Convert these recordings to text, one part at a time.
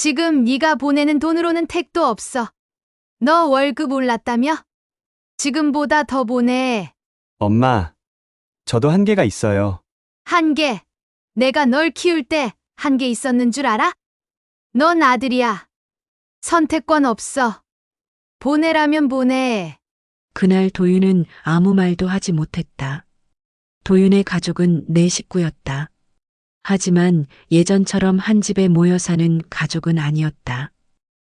지금 네가 보내는 돈으로는 택도 없어. 너 월급 올랐다며? 지금보다 더 보내. 엄마, 저도 한계가 있어요. 한계. 내가 널 키울 때 한계 있었는 줄 알아? 넌 아들이야. 선택권 없어. 보내라면 보내. 그날 도윤은 아무 말도 하지 못했다. 도윤의 가족은 네 식구였다. 하지만 예전처럼 한 집에 모여 사는 가족은 아니었다.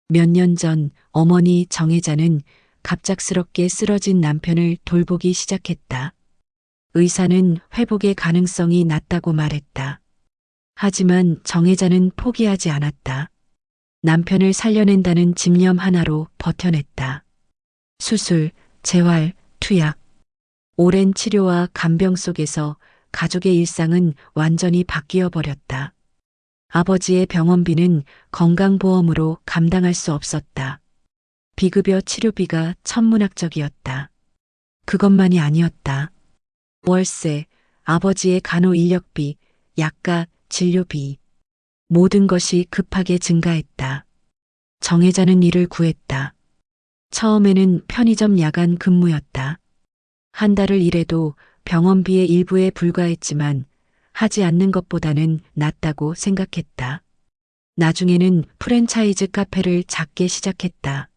몇 년 전 어머니 정혜자는 갑작스럽게 쓰러진 남편을 돌보기 시작했다. 의사는 회복의 가능성이 낮다고 말했다. 하지만 정혜자는 포기하지 않았다. 남편을 살려낸다는 집념 하나로 버텨냈다. 수술, 재활, 투약. 오랜 치료와 간병 속에서 가족의 일상은 완전히 바뀌어 버렸다. 아버지의 병원비는 건강보험으로 감당할 수 없었다. 비급여 치료비가 천문학적이었다. 그것만이 아니었다. 월세, 아버지의 간호 인력비, 약가, 진료비. 모든 것이 급하게 증가했다. 정혜자는 일을 구했다. 처음에는 편의점 야간 근무였다. 한 달을 일해도 병원비의 일부에 불과했지만 하지 않는 것보다는 낫다고 생각했다. 나중에는 프랜차이즈 카페를 작게 시작했다.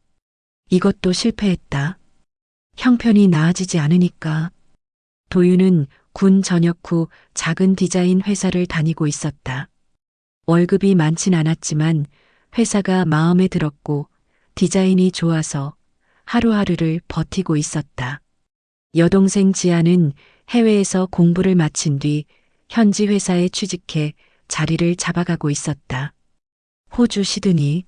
이것도 실패했다. 형편이 나아지지 않으니까. 도윤은 군 전역 후 작은 디자인 회사를 다니고 있었다. 월급이 많진 않았지만 회사가 마음에 들었고 디자인이 좋아서 하루하루를 버티고 있었다. 여동생 지아는 해외에서 공부를 마친 뒤 현지 회사에 취직해 자리를 잡아가고 있었다. 호주 시드니.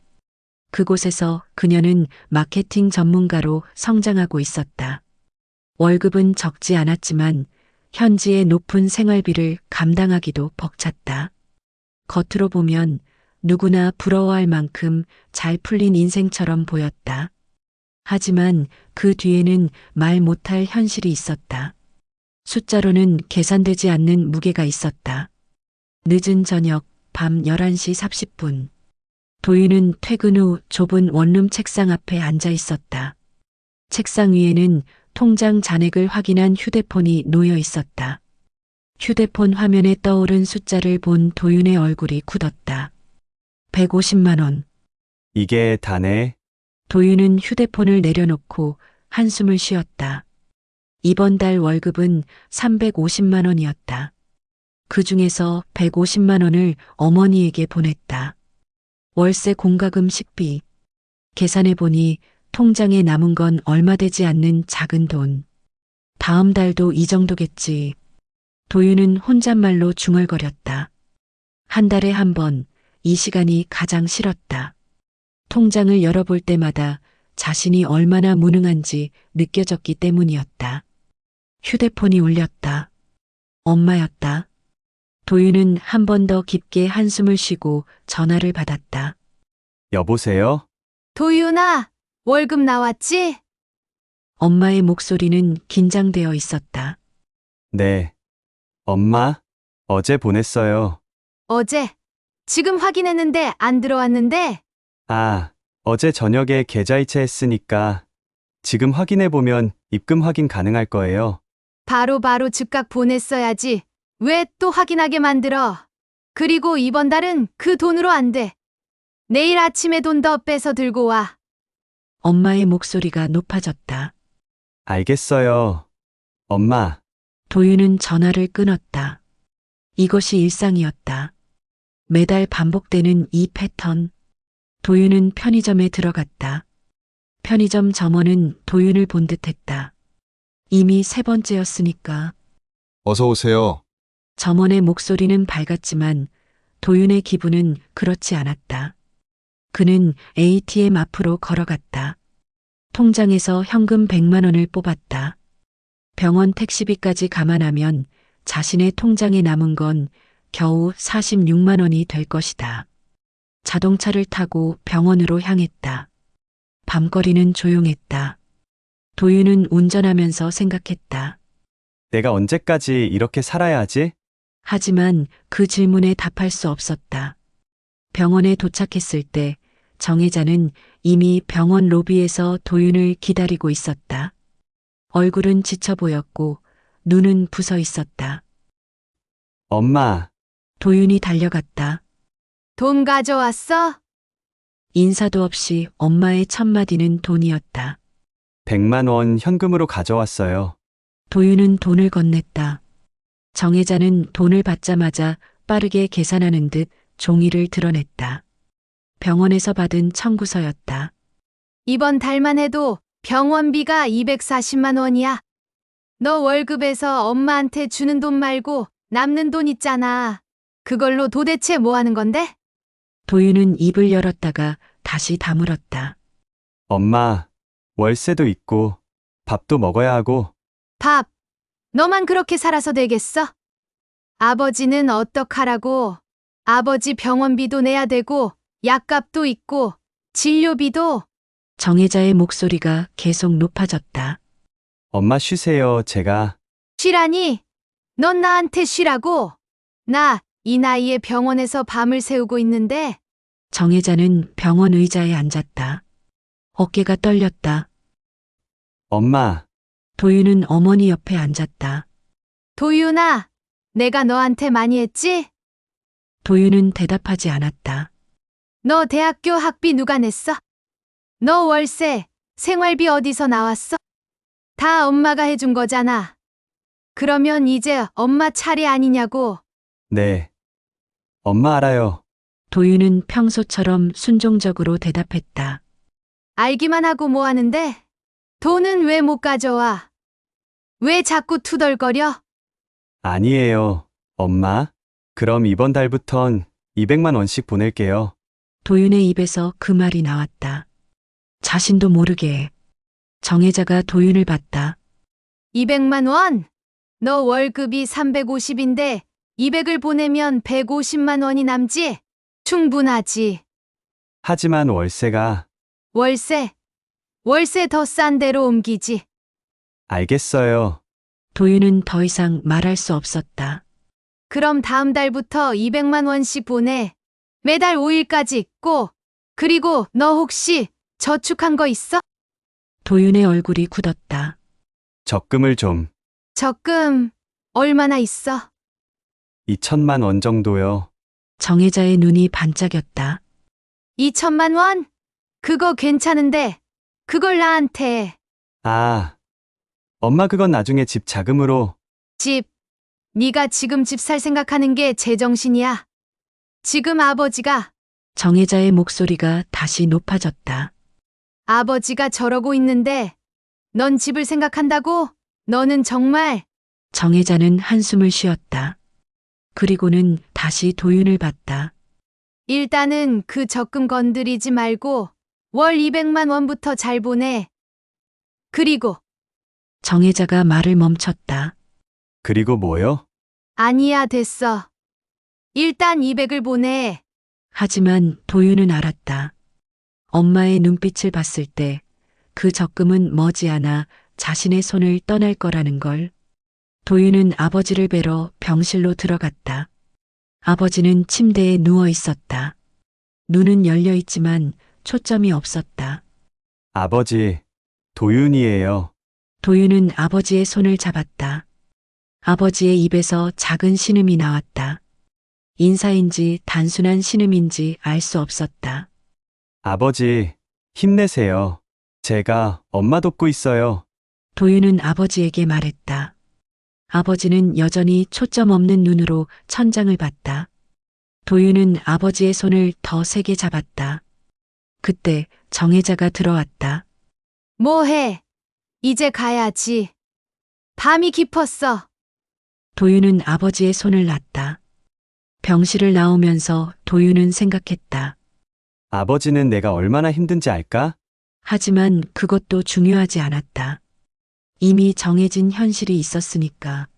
그곳에서 그녀는 마케팅 전문가로 성장하고 있었다. 월급은 적지 않았지만 현지의 높은 생활비를 감당하기도 벅찼다. 겉으로 보면 누구나 부러워할 만큼 잘 풀린 인생처럼 보였다. 하지만 그 뒤에는 말 못할 현실이 있었다. 숫자로는 계산되지 않는 무게가 있었다. 늦은 저녁 밤 11시 40분. 도윤은 퇴근 후 좁은 원룸 책상 앞에 앉아 있었다. 책상 위에는 통장 잔액을 확인한 휴대폰이 놓여 있었다. 휴대폰 화면에 떠오른 숫자를 본 도윤의 얼굴이 굳었다. 150만 원. 이게 다네. 도윤은 휴대폰을 내려놓고 한숨을 쉬었다. 이번 달 월급은 350만 원이었다. 그 중에서 150만 원을 어머니에게 보냈다. 월세 공과금 식비. 계산해보니 통장에 남은 건 얼마 되지 않는 작은 돈. 다음 달도 이 정도겠지. 도윤은 혼잣말로 중얼거렸다. 한 달에 한 번, 이 시간이 가장 싫었다. 통장을 열어볼 때마다 자신이 얼마나 무능한지 느껴졌기 때문이었다. 휴대폰이 울렸다. 엄마였다. 도윤은 한 번 더 깊게 한숨을 쉬고 전화를 받았다. 여보세요? 도윤아, 월급 나왔지? 엄마의 목소리는 긴장되어 있었다. 네. 엄마, 어제 보냈어요. 어제. 지금 확인했는데 안 들어왔는데? 아, 어제 저녁에 계좌이체 했으니까 지금 확인해보면 입금 확인 가능할 거예요. 바로 즉각 보냈어야지. 왜 또 확인하게 만들어? 그리고 이번 달은 그 돈으로 안 돼. 내일 아침에 돈 더 빼서 들고 와. 엄마의 목소리가 높아졌다. 알겠어요. 엄마, 도윤은 전화를 끊었다. 이것이 일상이었다. 매달 반복되는 이 패턴. 도윤은 편의점에 들어갔다. 편의점 점원은 도윤을 본 듯했다. 이미 세 번째였으니까. 어서 오세요. 점원의 목소리는 밝았지만 도윤의 기분은 그렇지 않았다. 그는 ATM 앞으로 걸어갔다. 통장에서 현금 100만 원을 뽑았다. 병원 택시비까지 감안하면 자신의 통장에 남은 건 겨우 46만 원이 될 것이다. 자동차를 타고 병원으로 향했다. 밤거리는 조용했다. 도윤은 운전하면서 생각했다. 내가 언제까지 이렇게 살아야 하지? 하지만 그 질문에 답할 수 없었다. 병원에 도착했을 때 정혜자는 이미 병원 로비에서 도윤을 기다리고 있었다. 얼굴은 지쳐 보였고 눈은 부서 있었다. 엄마, 도윤이 달려갔다. 돈 가져왔어? 인사도 없이 엄마의 첫 마디는 돈이었다. 100만 원 현금으로 가져왔어요. 도윤은 돈을 건넸다. 정혜자는 돈을 받자마자 빠르게 계산하는 듯 종이를 드러냈다. 병원에서 받은 청구서였다. 이번 달만 해도 병원비가 240만 원이야. 너 월급에서 엄마한테 주는 돈 말고 남는 돈 있잖아. 그걸로 도대체 뭐 하는 건데? 도윤은 입을 열었다가 다시 다물었다. 엄마, 월세도 있고, 밥도 먹어야 하고, 밥, 너만 그렇게 살아서 되겠어? 아버지는 어떡하라고? 아버지 병원비도 내야 되고, 약값도 있고, 진료비도. 정혜자의 목소리가 계속 높아졌다. 엄마 쉬세요, 제가. 쉬라니? 넌 나한테 쉬라고? 나 이 나이에 병원에서 밤을 새우고 있는데. 정혜자는 병원 의자에 앉았다. 어깨가 떨렸다. 엄마, 도윤은 어머니 옆에 앉았다. 도윤아, 내가 너한테 많이 했지? 도윤은 대답하지 않았다. 너 대학교 학비 누가 냈어? 너 월세, 생활비 어디서 나왔어? 다 엄마가 해준 거잖아. 그러면 이제 엄마 차례 아니냐고. 네. 엄마 알아요. 도윤은 평소처럼 순종적으로 대답했다. 알기만 하고 뭐 하는데? 돈은 왜 못 가져와? 왜 자꾸 투덜거려? 아니에요, 엄마. 그럼 이번 달부턴 200만 원씩 보낼게요. 도윤의 입에서 그 말이 나왔다. 자신도 모르게. 정혜자가 도윤을 봤다. 200만 원? 너 월급이 350인데 200을 보내면 150만 원이 남지? 충분하지. 하지만 월세가, 월세? 월세 더 싼 데로 옮기지. 알겠어요. 도윤은 더 이상 말할 수 없었다. 그럼 다음 달부터 200만 원씩 보내. 매달 5일까지 꼭. 그리고 너 혹시 저축한 거 있어? 도윤의 얼굴이 굳었다. 적금을 좀, 적금 얼마나 있어? 2천만 원 정도요. 정혜자의 눈이 반짝였다. 2천만 원? 그거 괜찮은데 그걸 나한테. 아, 엄마 그건 나중에 집 자금으로. 집. 네가 지금 집 살 생각하는 게 제정신이야. 지금 아버지가 정혜자의 목소리가 다시 높아졌다. 아버지가 저러고 있는데 넌 집을 생각한다고? 너는 정말. 정혜자는 한숨을 쉬었다. 그리고는 다시 도윤을 봤다. 일단은 그 적금 건드리지 말고 월 200만 원부터 잘 보내. 그리고 정혜자가 말을 멈췄다. 그리고 뭐요? 아니야 됐어. 일단 200을 보내. 하지만 도윤은 알았다. 엄마의 눈빛을 봤을 때 그 적금은 머지않아 자신의 손을 떠날 거라는 걸. 도윤은 아버지를 뵈러 병실로 들어갔다. 아버지는 침대에 누워 있었다. 눈은 열려 있지만 초점이 없었다. 아버지, 도윤이에요. 도윤은 아버지의 손을 잡았다. 아버지의 입에서 작은 신음이 나왔다. 인사인지 단순한 신음인지 알 수 없었다. 아버지, 힘내세요. 제가 엄마 돕고 있어요. 도윤은 아버지에게 말했다. 아버지는 여전히 초점 없는 눈으로 천장을 봤다. 도윤은 아버지의 손을 더 세게 잡았다. 그때 정혜자가 들어왔다. 뭐해? 이제 가야지. 밤이 깊었어. 도윤은 아버지의 손을 놨다. 병실을 나오면서 도윤은 생각했다. 아버지는 내가 얼마나 힘든지 알까? 하지만 그것도 중요하지 않았다. 이미 정해진 현실이 있었으니까.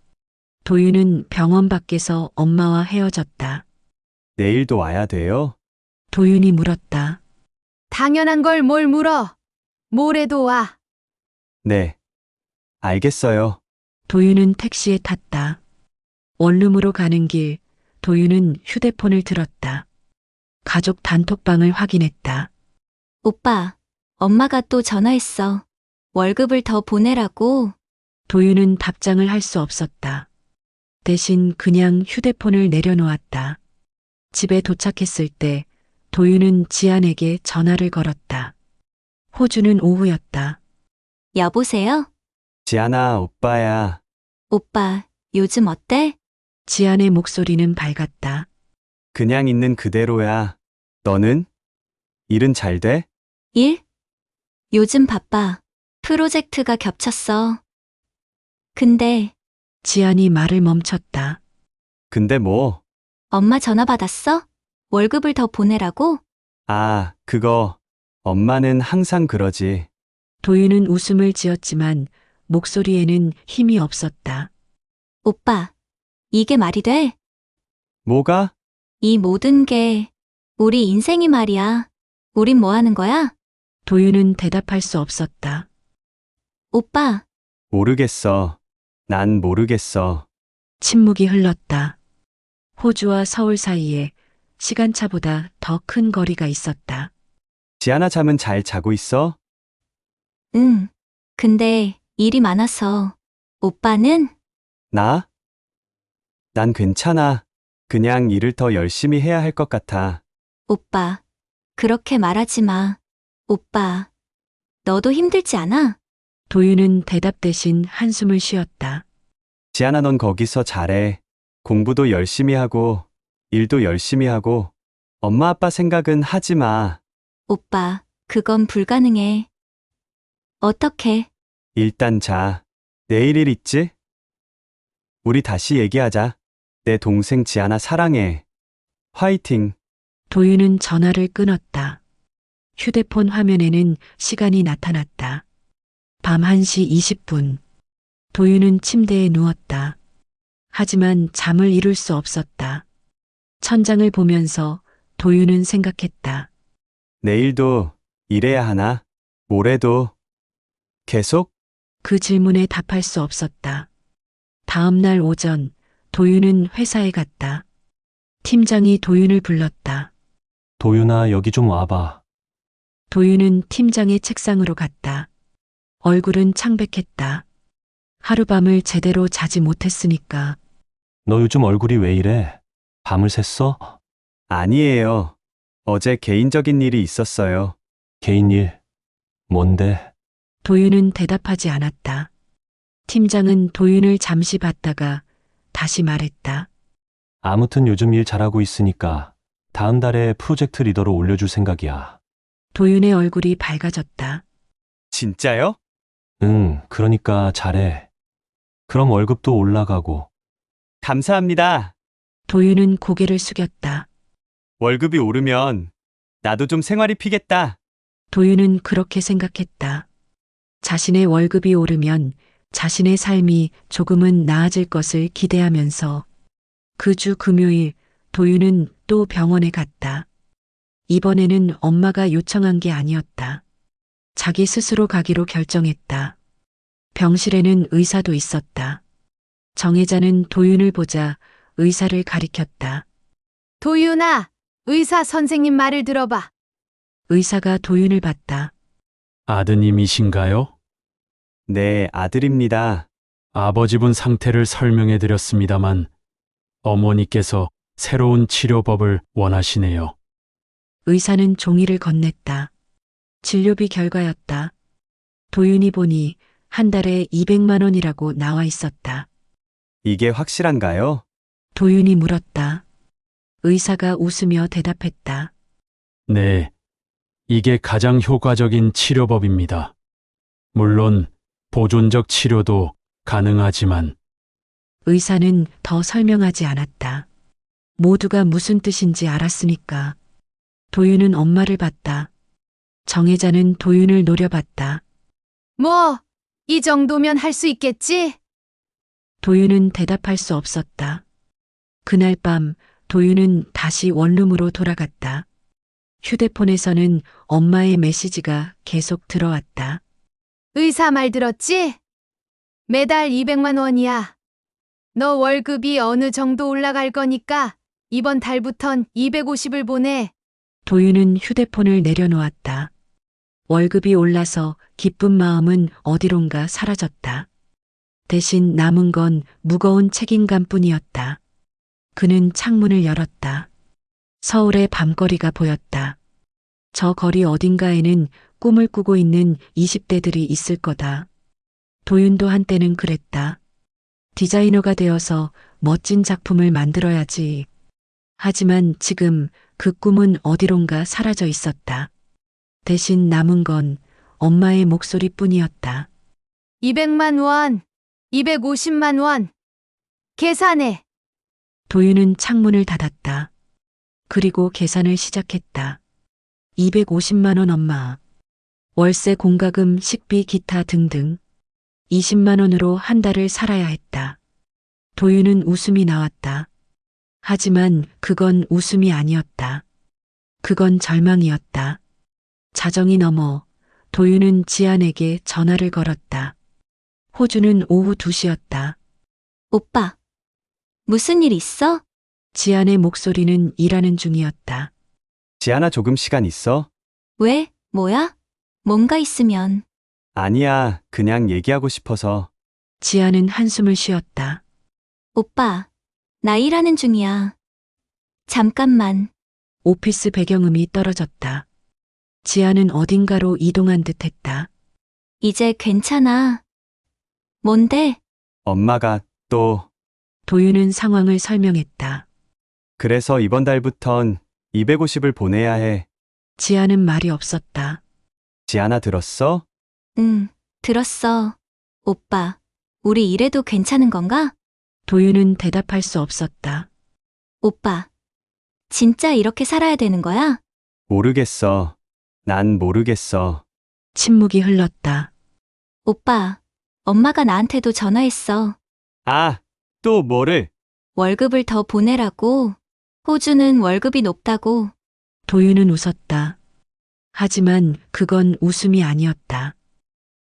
도윤은 병원 밖에서 엄마와 헤어졌다. 내일도 와야 돼요? 도윤이 물었다. 당연한 걸 뭘 물어. 모레도 와. 네. 알겠어요. 도윤은 택시에 탔다. 원룸으로 가는 길, 도윤은 휴대폰을 들었다. 가족 단톡방을 확인했다. 오빠, 엄마가 또 전화했어. 월급을 더 보내라고. 도윤은 답장을 할 수 없었다. 대신 그냥 휴대폰을 내려놓았다. 집에 도착했을 때 도윤은 지안에게 전화를 걸었다. 호주는 오후였다. 여보세요? 지안아, 오빠야. 오빠, 요즘 어때? 지안의 목소리는 밝았다. 그냥 있는 그대로야. 너는? 일은 잘 돼? 일? 요즘 바빠. 프로젝트가 겹쳤어. 근데 지안이 말을 멈췄다. 근데 뭐? 엄마 전화 받았어? 월급을 더 보내라고? 아, 그거. 엄마는 항상 그러지. 도윤은 웃음을 지었지만 목소리에는 힘이 없었다. 오빠, 이게 말이 돼? 뭐가? 이 모든 게 우리 인생이 말이야. 우린 뭐 하는 거야? 도윤은 대답할 수 없었다. 오빠, 모르겠어. 난 모르겠어. 침묵이 흘렀다. 호주와 서울 사이에 시간차보다 더 큰 거리가 있었다. 지안아 잠은 잘 자고 있어? 응. 근데 일이 많아서. 오빠는? 나? 난 괜찮아. 그냥 일을 더 열심히 해야 할 것 같아. 오빠, 그렇게 말하지 마. 오빠, 너도 힘들지 않아? 도윤은 대답 대신 한숨을 쉬었다. 지안아, 넌 거기서 잘해. 공부도 열심히 하고, 일도 열심히 하고, 엄마 아빠 생각은 하지 마. 오빠, 그건 불가능해. 어떻게? 일단 자. 내일 일 있지? 우리 다시 얘기하자. 내 동생 지안아 사랑해. 화이팅. 도윤은 전화를 끊었다. 휴대폰 화면에는 시간이 나타났다. 밤 1시 20분. 도윤은 침대에 누웠다. 하지만 잠을 이룰 수 없었다. 천장을 보면서 도윤은 생각했다. 내일도 일해야 하나? 모레도? 계속? 그 질문에 답할 수 없었다. 다음 날 오전, 도윤은 회사에 갔다. 팀장이 도윤을 불렀다. 도윤아, 여기 좀 와봐. 도윤은 팀장의 책상으로 갔다. 얼굴은 창백했다. 하룻밤을 제대로 자지 못했으니까. 너 요즘 얼굴이 왜 이래? 밤을 샜어? 아니에요. 어제 개인적인 일이 있었어요. 개인 일. 뭔데? 도윤은 대답하지 않았다. 팀장은 도윤을 잠시 봤다가 다시 말했다. 아무튼 요즘 일 잘하고 있으니까 다음 달에 프로젝트 리더로 올려줄 생각이야. 도윤의 얼굴이 밝아졌다. 진짜요? 응, 그러니까 잘해. 그럼 월급도 올라가고. 감사합니다. 도윤은 고개를 숙였다. 월급이 오르면 나도 좀 생활이 피겠다. 도윤은 그렇게 생각했다. 자신의 월급이 오르면 자신의 삶이 조금은 나아질 것을 기대하면서 그 주 금요일 도윤은 또 병원에 갔다. 이번에는 엄마가 요청한 게 아니었다. 자기 스스로 가기로 결정했다. 병실에는 의사도 있었다. 정혜자는 도윤을 보자 의사를 가리켰다. 도윤아, 의사 선생님 말을 들어봐. 의사가 도윤을 봤다. 아드님이신가요? 네, 아들입니다. 아버지분 상태를 설명해 드렸습니다만 어머니께서 새로운 치료법을 원하시네요. 의사는 종이를 건넸다. 진료비 결과였다. 도윤이 보니 한 달에 200만 원이라고 나와 있었다. 이게 확실한가요? 도윤이 물었다. 의사가 웃으며 대답했다. 네, 이게 가장 효과적인 치료법입니다. 물론 보존적 치료도 가능하지만 의사는 더 설명하지 않았다. 모두가 무슨 뜻인지 알았으니까. 도윤은 엄마를 봤다. 정혜자는 도윤을 노려봤다. 뭐, 이 정도면 할 수 있겠지? 도윤은 대답할 수 없었다. 그날 밤 도윤은 다시 원룸으로 돌아갔다. 휴대폰에서는 엄마의 메시지가 계속 들어왔다. 의사 말 들었지? 매달 200만 원이야. 너 월급이 어느 정도 올라갈 거니까 이번 달부턴 250을 보내. 도윤은 휴대폰을 내려놓았다. 월급이 올라서 기쁜 마음은 어디론가 사라졌다. 대신 남은 건 무거운 책임감뿐이었다. 그는 창문을 열었다. 서울의 밤거리가 보였다. 저 거리 어딘가에는 꿈을 꾸고 있는 20대들이 있을 거다. 도윤도 한때는 그랬다. 디자이너가 되어서 멋진 작품을 만들어야지. 하지만 지금 그 꿈은 어디론가 사라져 있었다. 대신 남은 건 엄마의 목소리뿐이었다. 200만 원, 250만 원. 계산해. 도윤은 창문을 닫았다. 그리고 계산을 시작했다. 250만 원 엄마. 월세 공과금 식비 기타 등등. 20만 원으로 한 달을 살아야 했다. 도윤은 웃음이 나왔다. 하지만 그건 웃음이 아니었다. 그건 절망이었다. 자정이 넘어 도윤은 지안에게 전화를 걸었다. 호주는 오후 2시였다. 오빠, 무슨 일 있어? 지안의 목소리는 일하는 중이었다. 지안아, 조금 시간 있어? 왜? 뭐야? 뭔가 있으면. 아니야, 그냥 얘기하고 싶어서. 지안은 한숨을 쉬었다. 오빠, 나 일하는 중이야. 잠깐만. 오피스 배경음이 떨어졌다. 지안은 어딘가로 이동한 듯 했다. 이제 괜찮아. 뭔데? 엄마가 또, 도윤은 상황을 설명했다. 그래서 이번 달부턴 250을 보내야 해. 지안은 말이 없었다. 지안아, 들었어? 응, 들었어. 오빠, 우리 이래도 괜찮은 건가? 도윤은 대답할 수 없었다. 오빠, 진짜 이렇게 살아야 되는 거야? 모르겠어. 난 모르겠어. 침묵이 흘렀다. 오빠, 엄마가 나한테도 전화했어. 아, 또 뭐를? 월급을 더 보내라고. 호주는 월급이 높다고. 도윤은 웃었다. 하지만 그건 웃음이 아니었다.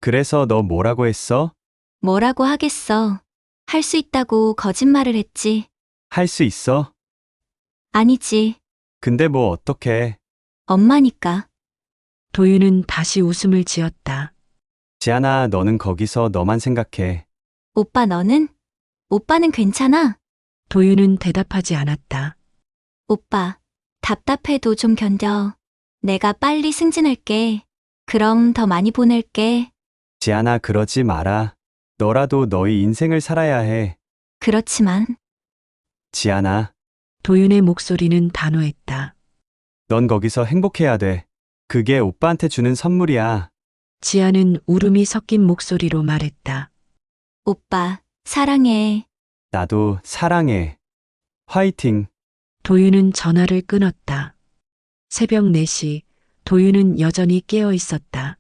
그래서 너 뭐라고 했어? 뭐라고 하겠어. 할 수 있다고 거짓말을 했지. 할 수 있어? 아니지. 근데 뭐 어떡해. 엄마니까. 도윤은 다시 웃음을 지었다. 지안아, 너는 거기서 너만 생각해. 오빠 너는? 오빠는 괜찮아? 도윤은 대답하지 않았다. 오빠, 답답해도 좀 견뎌. 내가 빨리 승진할게. 그럼 더 많이 보낼게. 지안아, 그러지 마라. 너라도 너의 인생을 살아야 해. 그렇지만, 지안아, 도윤의 목소리는 단호했다. 넌 거기서 행복해야 돼. 그게 오빠한테 주는 선물이야. 지아는 울음이 섞인 목소리로 말했다. 오빠, 사랑해. 나도 사랑해. 화이팅. 도윤은 전화를 끊었다. 새벽 4시, 도윤은 여전히 깨어 있었다.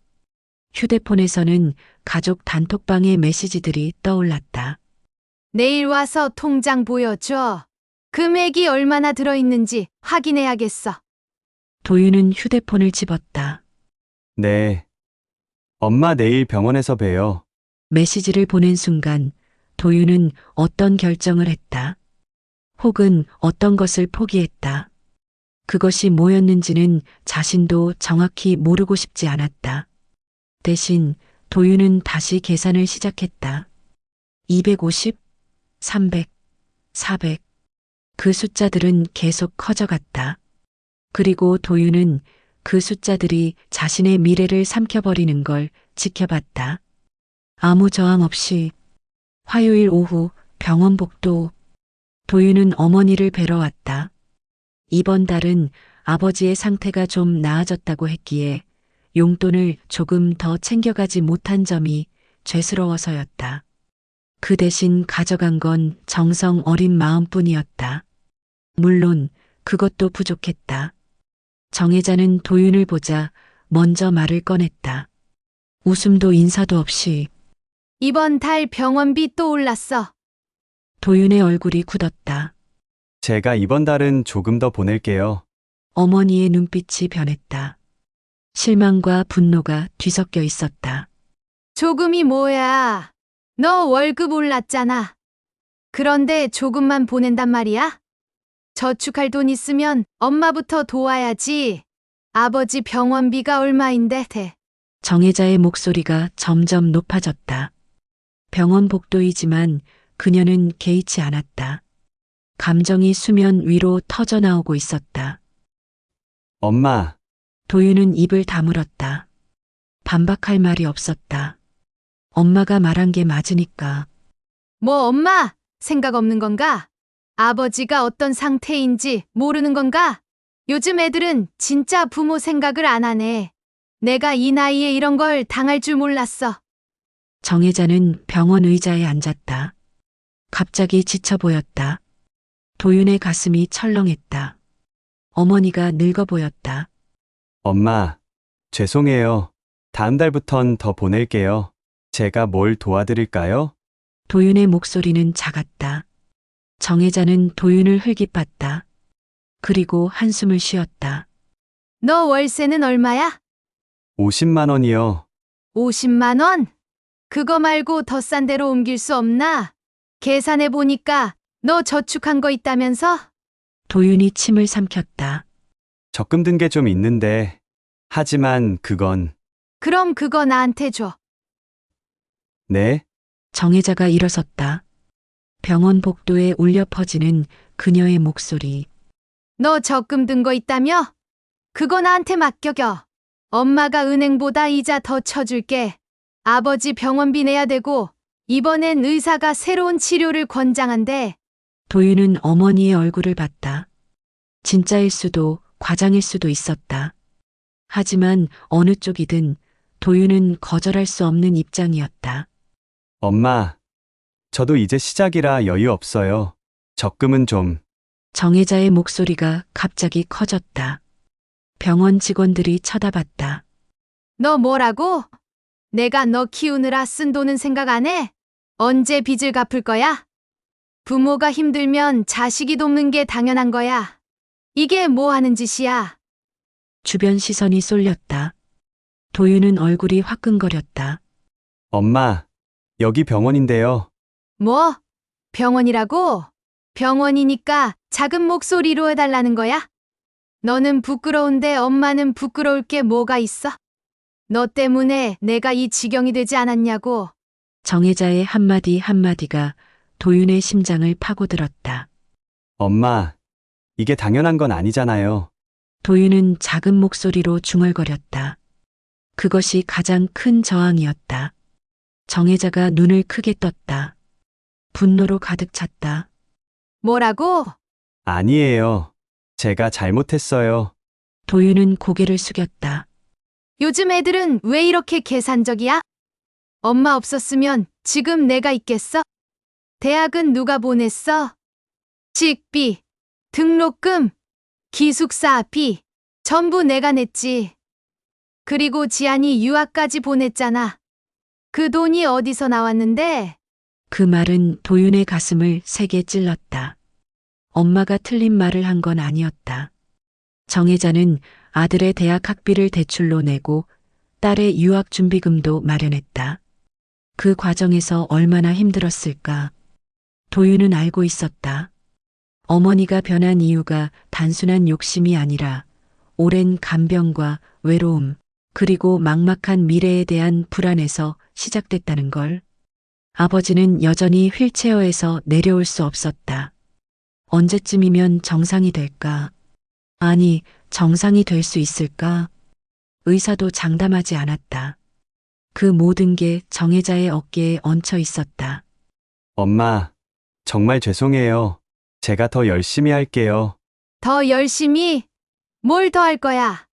휴대폰에서는 가족 단톡방의 메시지들이 떠올랐다. 내일 와서 통장 보여줘. 금액이 얼마나 들어있는지 확인해야겠어. 도윤은 휴대폰을 집었다. 네. 엄마 내일 병원에서 봬요. 메시지를 보낸 순간 도윤은 어떤 결정을 했다. 혹은 어떤 것을 포기했다. 그것이 뭐였는지는 자신도 정확히 모르고 싶지 않았다. 대신 도윤은 다시 계산을 시작했다. 250, 300, 400. 그 숫자들은 계속 커져갔다. 그리고 도윤은 그 숫자들이 자신의 미래를 삼켜버리는 걸 지켜봤다. 아무 저항 없이 화요일 오후 병원 복도. 도윤은 어머니를 뵈러 왔다. 이번 달은 아버지의 상태가 좀 나아졌다고 했기에 용돈을 조금 더 챙겨가지 못한 점이 죄스러워서였다. 그 대신 가져간 건 정성 어린 마음뿐이었다. 물론 그것도 부족했다. 정혜자는 도윤을 보자 먼저 말을 꺼냈다. 웃음도 인사도 없이. 이번 달 병원비 또 올랐어. 도윤의 얼굴이 굳었다. 제가 이번 달은 조금 더 보낼게요. 어머니의 눈빛이 변했다. 실망과 분노가 뒤섞여 있었다. 조금이 뭐야. 너 월급 올랐잖아. 그런데 조금만 보낸단 말이야? 저축할 돈 있으면 엄마부터 도와야지. 아버지 병원비가 얼마인데 대. 정혜자의 목소리가 점점 높아졌다. 병원 복도이지만 그녀는 개의치 않았다. 감정이 수면 위로 터져 나오고 있었다. 엄마, 도윤은 입을 다물었다. 반박할 말이 없었다. 엄마가 말한 게 맞으니까. 뭐 엄마 생각 없는 건가? 아버지가 어떤 상태인지 모르는 건가? 요즘 애들은 진짜 부모 생각을 안 하네. 내가 이 나이에 이런 걸 당할 줄 몰랐어. 정혜자는 병원 의자에 앉았다. 갑자기 지쳐 보였다. 도윤의 가슴이 철렁했다. 어머니가 늙어 보였다. 엄마, 죄송해요. 다음 달부턴 더 보낼게요. 제가 뭘 도와드릴까요? 도윤의 목소리는 작았다. 정혜자는 도윤을 흘깃봤다. 그리고 한숨을 쉬었다. 너 월세는 얼마야? 50만 원이요. 50만 원? 그거 말고 더 싼 데로 옮길 수 없나? 계산해 보니까 너 저축한 거 있다면서? 도윤이 침을 삼켰다. 적금 든 게 좀 있는데, 하지만 그건, 그럼 그거 나한테 줘. 네? 정혜자가 일어섰다. 병원 복도에 울려 퍼지는 그녀의 목소리. 너 적금 든 거 있다며? 그거 나한테 맡겨겨. 엄마가 은행보다 이자 더 쳐줄게. 아버지 병원비 내야 되고, 이번엔 의사가 새로운 치료를 권장한대. 도윤은 어머니의 얼굴을 봤다. 진짜일 수도 과장일 수도 있었다. 하지만 어느 쪽이든 도윤은 거절할 수 없는 입장이었다. 엄마, 저도 이제 시작이라 여유 없어요. 적금은 좀, 정혜자의 목소리가 갑자기 커졌다. 병원 직원들이 쳐다봤다. 너 뭐라고? 내가 너 키우느라 쓴 돈은 생각 안 해? 언제 빚을 갚을 거야? 부모가 힘들면 자식이 돕는 게 당연한 거야. 이게 뭐 하는 짓이야? 주변 시선이 쏠렸다. 도윤은 얼굴이 화끈거렸다. 엄마, 여기 병원인데요. 뭐? 병원이라고? 병원이니까 작은 목소리로 해달라는 거야? 너는 부끄러운데 엄마는 부끄러울 게 뭐가 있어? 너 때문에 내가 이 지경이 되지 않았냐고. 정혜자의 한마디 한마디가 도윤의 심장을 파고들었다. 엄마, 이게 당연한 건 아니잖아요. 도윤은 작은 목소리로 중얼거렸다. 그것이 가장 큰 저항이었다. 정혜자가 눈을 크게 떴다. 분노로 가득 찼다. 뭐라고? 아니에요. 제가 잘못했어요. 도윤은 고개를 숙였다. 요즘 애들은 왜 이렇게 계산적이야? 엄마 없었으면 지금 내가 있겠어? 대학은 누가 보냈어? 식비, 등록금, 기숙사비, 전부 내가 냈지. 그리고 지안이 유학까지 보냈잖아. 그 돈이 어디서 나왔는데? 그 말은 도윤의 가슴을 세게 찔렀다. 엄마가 틀린 말을 한 건 아니었다. 정혜자는 아들의 대학 학비를 대출로 내고 딸의 유학 준비금도 마련했다. 그 과정에서 얼마나 힘들었을까? 도윤은 알고 있었다. 어머니가 변한 이유가 단순한 욕심이 아니라 오랜 간병과 외로움, 그리고 막막한 미래에 대한 불안에서 시작됐다는 걸. 아버지는 여전히 휠체어에서 내려올 수 없었다. 언제쯤이면 정상이 될까? 아니, 정상이 될 수 있을까? 의사도 장담하지 않았다. 그 모든 게 정혜자의 어깨에 얹혀 있었다. 엄마, 정말 죄송해요. 제가 더 열심히 할게요. 더 열심히? 뭘 더 할 거야?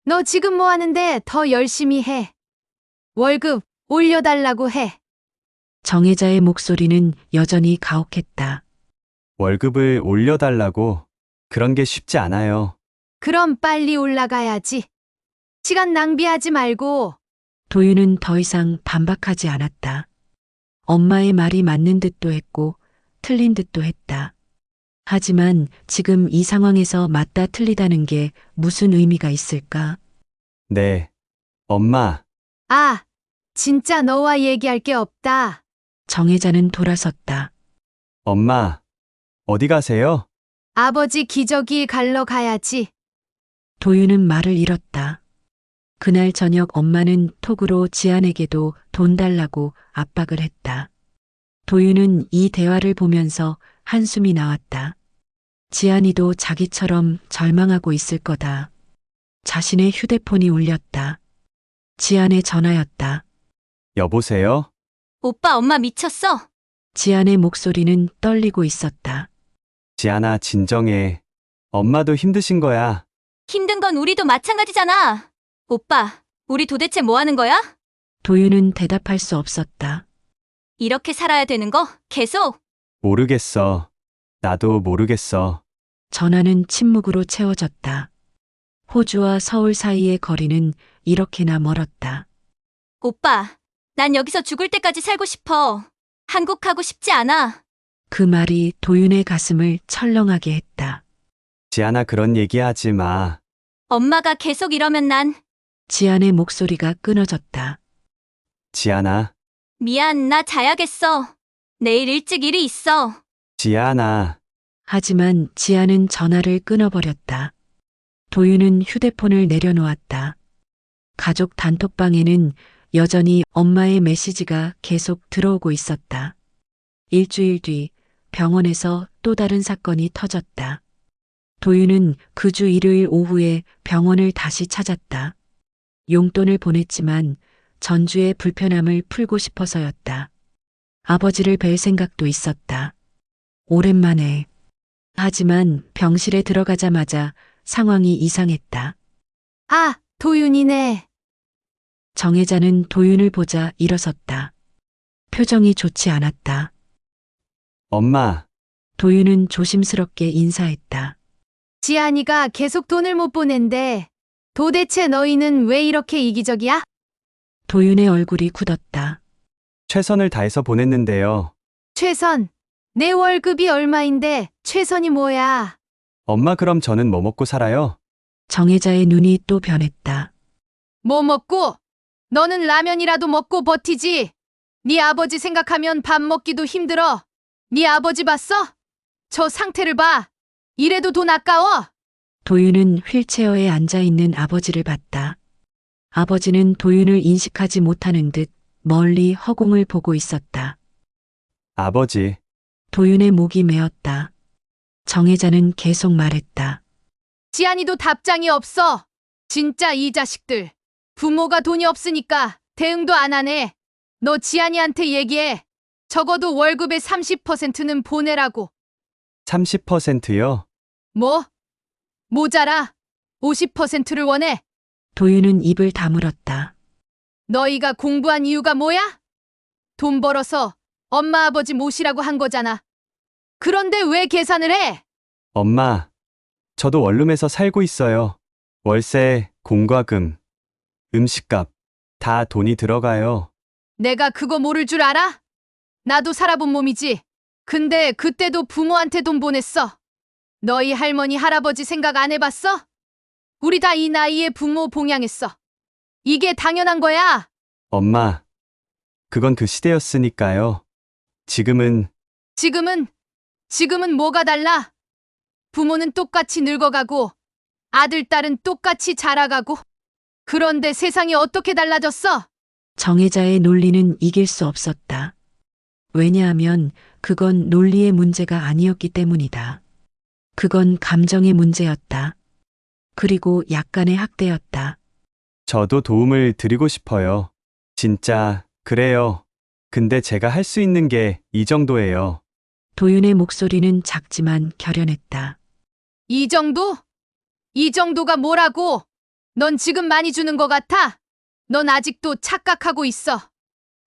너 지금 뭐 하는데 더 열심히 해. 월급 올려달라고 해. 정혜자의 목소리는 여전히 가혹했다. 월급을 올려달라고. 그런 게 쉽지 않아요. 그럼 빨리 올라가야지. 시간 낭비하지 말고. 도윤은 더 이상 반박하지 않았다. 엄마의 말이 맞는 듯도 했고 틀린 듯도 했다. 하지만 지금 이 상황에서 맞다 틀리다는 게 무슨 의미가 있을까? 네. 엄마, 아, 진짜 너와 얘기할 게 없다. 정혜자는 돌아섰다. 엄마, 어디 가세요? 아버지 기저귀 갈러 가야지. 도윤은 말을 잃었다. 그날 저녁 엄마는 톡으로 지안에게도 돈 달라고 압박을 했다. 도윤은 이 대화를 보면서 한숨이 나왔다. 지안이도 자기처럼 절망하고 있을 거다. 자신의 휴대폰이 울렸다. 지안의 전화였다. 여보세요? 오빠 엄마 미쳤어. 지안의 목소리는 떨리고 있었다. 지안아, 진정해. 엄마도 힘드신 거야. 힘든 건 우리도 마찬가지잖아. 오빠, 우리 도대체 뭐 하는 거야? 도윤은 대답할 수 없었다. 이렇게 살아야 되는 거? 계속? 모르겠어. 나도 모르겠어. 전화는 침묵으로 채워졌다. 호주와 서울 사이의 거리는 이렇게나 멀었다. 오빠, 난 여기서 죽을 때까지 살고 싶어. 한국 가고 싶지 않아. 그 말이 도윤의 가슴을 철렁하게 했다. 지안아, 그런 얘기 하지 마. 엄마가 계속 이러면 난 지안의 목소리가 끊어졌다. 지안아, 미안, 나 자야겠어. 내일 일찍 일이 있어. 지안아. 하지만 지안은 전화를 끊어버렸다. 도윤은 휴대폰을 내려놓았다. 가족 단톡방에는 여전히 엄마의 메시지가 계속 들어오고 있었다. 일주일 뒤 병원에서 또 다른 사건이 터졌다. 도윤은 그 주 일요일 오후에 병원을 다시 찾았다. 용돈을 보냈지만 전주의 불편함을 풀고 싶어서였다. 아버지를 뵐 생각도 있었다. 오랜만에. 하지만 병실에 들어가자마자 상황이 이상했다. 아, 도윤이네. 정혜자는 도윤을 보자 일어섰다. 표정이 좋지 않았다. 엄마, 도윤은 조심스럽게 인사했다. 지안이가 계속 돈을 못 보낸대. 도대체 너희는 왜 이렇게 이기적이야? 도윤의 얼굴이 굳었다. 최선을 다해서 보냈는데요. 최선. 내 월급이 얼마인데 최선이 뭐야? 엄마, 그럼 저는 뭐 먹고 살아요? 정혜자의 눈이 또 변했다. 뭐 먹고? 너는 라면이라도 먹고 버티지. 네 아버지 생각하면 밥 먹기도 힘들어. 네 아버지 봤어? 저 상태를 봐. 이래도 돈 아까워. 도윤은 휠체어에 앉아 있는 아버지를 봤다. 아버지는 도윤을 인식하지 못하는 듯 멀리 허공을 보고 있었다. 아버지, 도윤의 목이 메었다. 정혜자는 계속 말했다. 지안이도 답장이 없어. 진짜 이 자식들. 부모가 돈이 없으니까 대응도 안 하네. 너 지안이한테 얘기해. 적어도 월급의 30%는 보내라고. 30%요? 뭐? 모자라. 50%를 원해. 도윤은 입을 다물었다. 너희가 공부한 이유가 뭐야? 돈 벌어서 엄마 아버지 모시라고 한 거잖아. 그런데 왜 계산을 해? 엄마, 저도 원룸에서 살고 있어요. 월세, 공과금, 음식값, 다 돈이 들어가요. 내가 그거 모를 줄 알아? 나도 살아본 몸이지. 근데 그때도 부모한테 돈 보냈어. 너희 할머니, 할아버지 생각 안 해봤어? 우리 다 이 나이에 부모 봉양했어. 이게 당연한 거야. 엄마, 그건 그 시대였으니까요. 지금은 지금은 뭐가 달라? 부모는 똑같이 늙어가고 아들, 딸은 똑같이 자라가고. 그런데 세상이 어떻게 달라졌어? 정혜자의 논리는 이길 수 없었다. 왜냐하면 그건 논리의 문제가 아니었기 때문이다. 그건 감정의 문제였다. 그리고 약간의 학대였다. 저도 도움을 드리고 싶어요. 진짜, 그래요. 근데 제가 할 수 있는 게 이 정도예요. 도윤의 목소리는 작지만 결연했다. 이 정도? 이 정도가 뭐라고? 넌 지금 많이 주는 것 같아? 넌 아직도 착각하고 있어.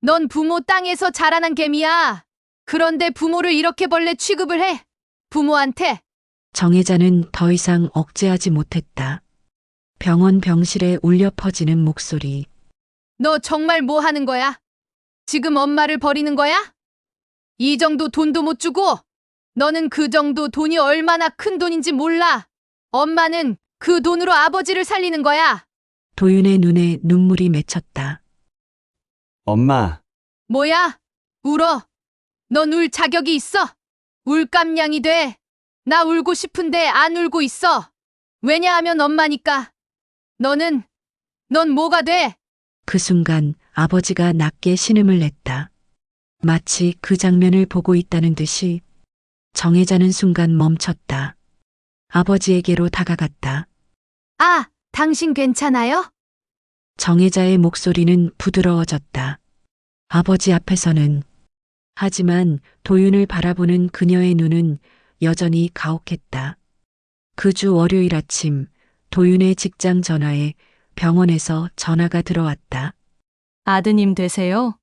넌 부모 땅에서 자라난 개미야. 그런데 부모를 이렇게 벌레 취급을 해. 부모한테. 정혜자는 더 이상 억제하지 못했다. 병원 병실에 울려 퍼지는 목소리. 너 정말 뭐 하는 거야? 지금 엄마를 버리는 거야? 이 정도 돈도 못 주고? 너는 그 정도 돈이 얼마나 큰 돈인지 몰라. 엄마는 그 돈으로 아버지를 살리는 거야. 도윤의 눈에 눈물이 맺혔다. 엄마, 뭐야? 울어. 넌 울 자격이 있어. 울감량이 돼. 나 울고 싶은데 안 울고 있어. 왜냐하면 엄마니까. 넌 뭐가 돼? 그 순간 아버지가 낮게 신음을 냈다. 마치 그 장면을 보고 있다는 듯이 정혜자는 순간 멈췄다. 아버지에게로 다가갔다. 아, 당신 괜찮아요? 정혜자의 목소리는 부드러워졌다. 아버지 앞에서는. 하지만 도윤을 바라보는 그녀의 눈은 여전히 가혹했다. 그 주 월요일 아침 도윤의 직장 전화에 병원에서 전화가 들어왔다. 아드님 되세요?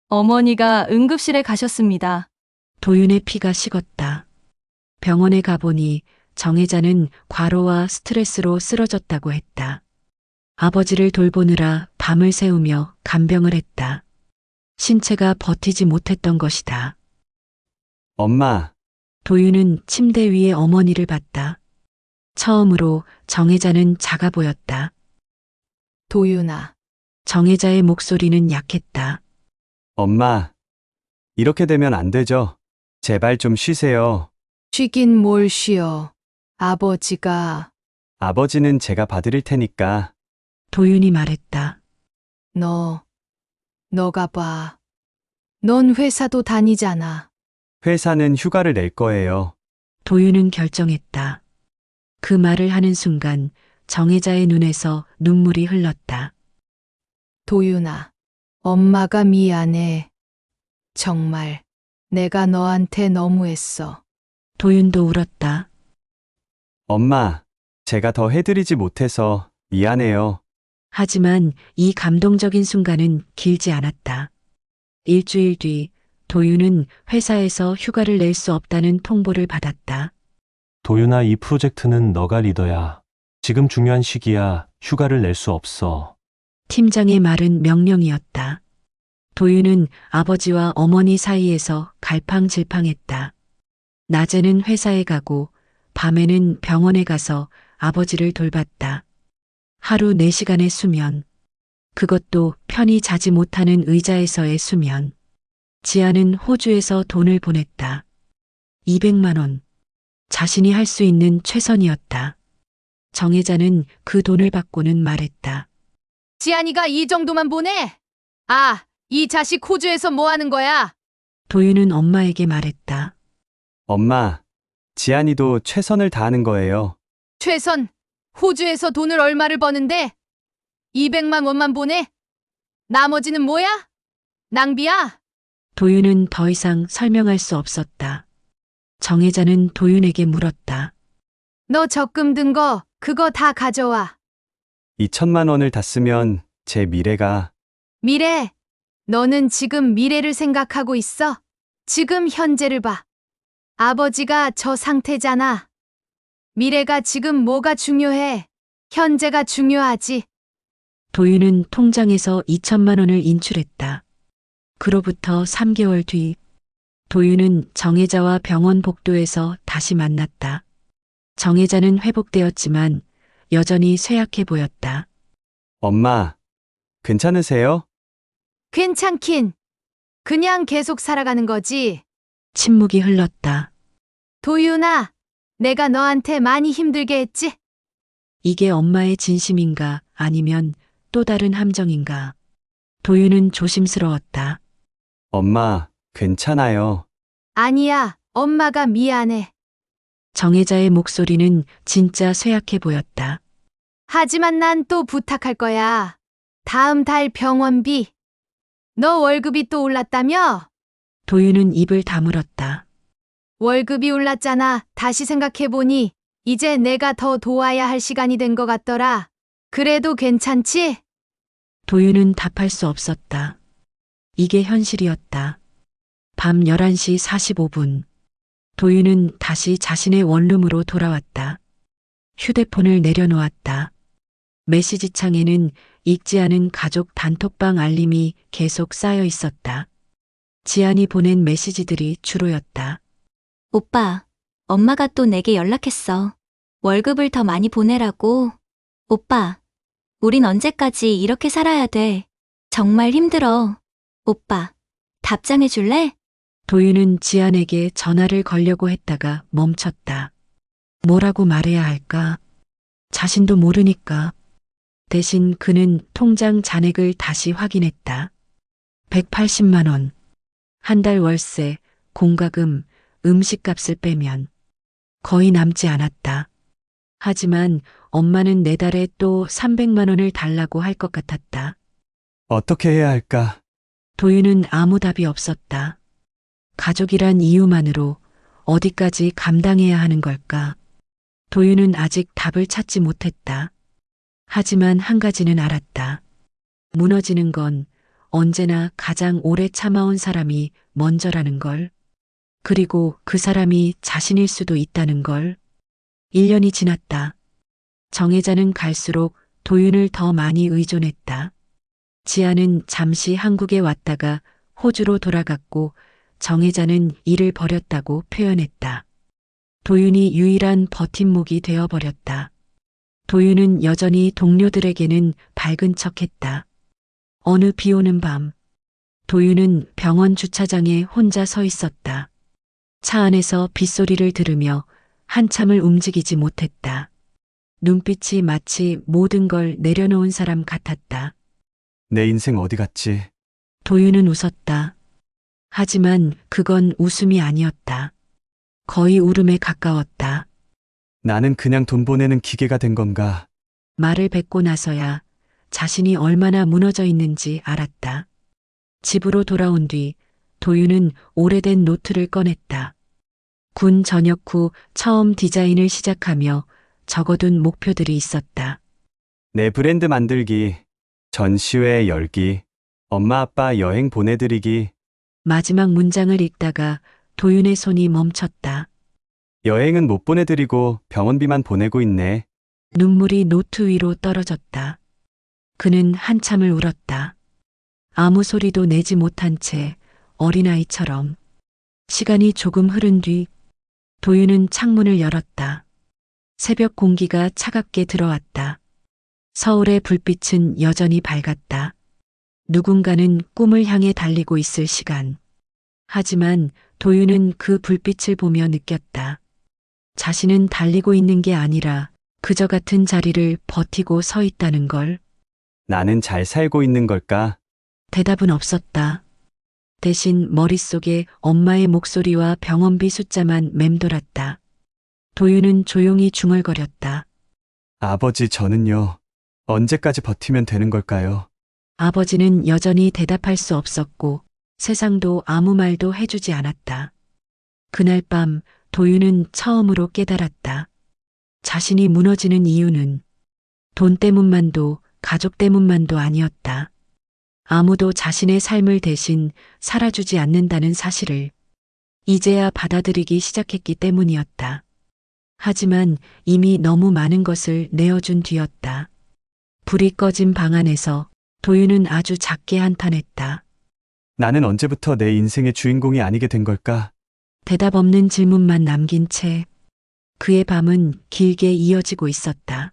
어머니가 응급실에 가셨습니다. 도윤의 피가 식었다. 병원에 가보니 정혜자는 과로와 스트레스로 쓰러졌다고 했다. 아버지를 돌보느라 밤을 새우며 간병을 했다. 신체가 버티지 못했던 것이다. 엄마, 도윤은 침대 위에 어머니를 봤다. 처음으로 정혜자는 작아 보였다. 도윤아, 정혜자의 목소리는 약했다. 엄마. 이렇게 되면 안 되죠. 제발 좀 쉬세요. 쉬긴 뭘 쉬어. 아버지가 아버지는 제가 봐드릴 테니까. 도윤이 말했다. 너가 봐. 넌 회사도 다니잖아. 회사는 휴가를 낼 거예요. 도윤은 결정했다. 그 말을 하는 순간 정혜자의 눈에서 눈물이 흘렀다. 도윤아, 엄마가 미안해. 정말 내가 너한테 너무했어. 도윤도 울었다. 엄마, 제가 더 해드리지 못해서 미안해요. 하지만 이 감동적인 순간은 길지 않았다. 일주일 뒤 도윤은 회사에서 휴가를 낼 수 없다는 통보를 받았다. 도윤아, 이 프로젝트는 너가 리더야. 지금 중요한 시기야. 휴가를 낼 수 없어. 팀장의 말은 명령이었다. 도윤은 아버지와 어머니 사이에서 갈팡질팡했다. 낮에는 회사에 가고 밤에는 병원에 가서 아버지를 돌봤다. 하루 4시간의 수면. 그것도 편히 자지 못하는 의자에서의 수면. 지아는 호주에서 돈을 보냈다. 200만 원. 자신이 할 수 있는 최선이었다. 정혜자는 그 돈을 받고는 말했다. 지안이가 이 정도만 보내? 아, 이 자식 호주에서 뭐 하는 거야? 도윤은 엄마에게 말했다. 엄마, 지안이도 최선을 다하는 거예요. 최선, 호주에서 돈을 얼마를 버는데? 200만 원만 보내? 나머지는 뭐야? 낭비야? 도윤은 더 이상 설명할 수 없었다. 정혜자는 도윤에게 물었다. 너 적금 든 거, 그거 다 가져와. 2천만 원을 다 쓰면 제 미래가. 미래. 너는 지금 미래를 생각하고 있어. 지금 현재를 봐. 아버지가 저 상태잖아. 미래가 지금 뭐가 중요해? 현재가 중요하지. 도윤은 통장에서 2천만 원을 인출했다. 그로부터 3개월 뒤 도윤은 정혜자와 병원 복도에서 다시 만났다. 정혜자는 회복되었지만 여전히 쇠약해 보였다. 엄마, 괜찮으세요? 괜찮긴. 그냥 계속 살아가는 거지. 침묵이 흘렀다. 도윤아, 내가 너한테 많이 힘들게 했지? 이게 엄마의 진심인가 아니면 또 다른 함정인가. 도윤은 조심스러웠다. 엄마, 괜찮아요. 아니야, 엄마가 미안해. 정혜자의 목소리는 진짜 쇠약해 보였다. 하지만 난 또 부탁할 거야. 다음 달 병원비. 너 월급이 또 올랐다며? 도윤은 입을 다물었다. 월급이 올랐잖아. 다시 생각해보니 이제 내가 더 도와야 할 시간이 된 것 같더라. 그래도 괜찮지? 도윤은 답할 수 없었다. 이게 현실이었다. 밤 11시 45분. 도윤은 다시 자신의 원룸으로 돌아왔다. 휴대폰을 내려놓았다. 메시지 창에는 읽지 않은 가족 단톡방 알림이 계속 쌓여 있었다. 지안이 보낸 메시지들이 주로였다. 오빠, 엄마가 또 내게 연락했어. 월급을 더 많이 보내라고. 오빠, 우린 언제까지 이렇게 살아야 돼? 정말 힘들어. 오빠, 답장해 줄래? 도윤은 지안에게 전화를 걸려고 했다가 멈췄다. 뭐라고 말해야 할까? 자신도 모르니까. 대신 그는 통장 잔액을 다시 확인했다. 180만 원. 한 달 월세, 공과금, 음식값을 빼면 거의 남지 않았다. 하지만 엄마는 내달에 또 300만 원을 달라고 할 것 같았다. 어떻게 해야 할까? 도윤은 아무 답이 없었다. 가족이란 이유만으로 어디까지 감당해야 하는 걸까? 도윤은 아직 답을 찾지 못했다. 하지만 한 가지는 알았다. 무너지는 건 언제나 가장 오래 참아온 사람이 먼저라는 걸. 그리고 그 사람이 자신일 수도 있다는 걸. 1년이 지났다. 정혜자는 갈수록 도윤을 더 많이 의존했다. 지아는 잠시 한국에 왔다가 호주로 돌아갔고 정혜자는 일을 버렸다고 표현했다. 도윤이 유일한 버팀목이 되어버렸다. 도윤은 여전히 동료들에게는 밝은 척했다. 어느 비 오는 밤, 도윤은 병원 주차장에 혼자 서 있었다. 차 안에서 빗소리를 들으며 한참을 움직이지 못했다. 눈빛이 마치 모든 걸 내려놓은 사람 같았다. 내 인생 어디 갔지? 도윤은 웃었다. 하지만 그건 웃음이 아니었다. 거의 울음에 가까웠다. 나는 그냥 돈 보내는 기계가 된 건가? 말을 뱉고 나서야 자신이 얼마나 무너져 있는지 알았다. 집으로 돌아온 뒤 도윤은 오래된 노트를 꺼냈다. 군 전역 후 처음 디자인을 시작하며 적어둔 목표들이 있었다. 내 브랜드 만들기, 전시회 열기, 엄마 아빠 여행 보내드리기. 마지막 문장을 읽다가 도윤의 손이 멈췄다. 여행은 못 보내드리고 병원비만 보내고 있네. 눈물이 노트 위로 떨어졌다. 그는 한참을 울었다. 아무 소리도 내지 못한 채 어린아이처럼. 시간이 조금 흐른 뒤 도윤은 창문을 열었다. 새벽 공기가 차갑게 들어왔다. 서울의 불빛은 여전히 밝았다. 누군가는 꿈을 향해 달리고 있을 시간. 하지만 도윤은 그 불빛을 보며 느꼈다. 자신은 달리고 있는 게 아니라 그저 같은 자리를 버티고 서 있다는 걸. 나는 잘 살고 있는 걸까? 대답은 없었다. 대신 머릿속에 엄마의 목소리와 병원비 숫자만 맴돌았다. 도윤은 조용히 중얼거렸다. 아버지, 저는요. 언제까지 버티면 되는 걸까요? 아버지는 여전히 대답할 수 없었고 세상도 아무 말도 해주지 않았다. 그날 밤 도윤은 처음으로 깨달았다. 자신이 무너지는 이유는 돈 때문만도 가족 때문만도 아니었다. 아무도 자신의 삶을 대신 살아주지 않는다는 사실을 이제야 받아들이기 시작했기 때문이었다. 하지만 이미 너무 많은 것을 내어준 뒤였다. 불이 꺼진 방 안에서 도윤은 아주 작게 한탄했다. 나는 언제부터 내 인생의 주인공이 아니게 된 걸까? 대답 없는 질문만 남긴 채 그의 밤은 길게 이어지고 있었다.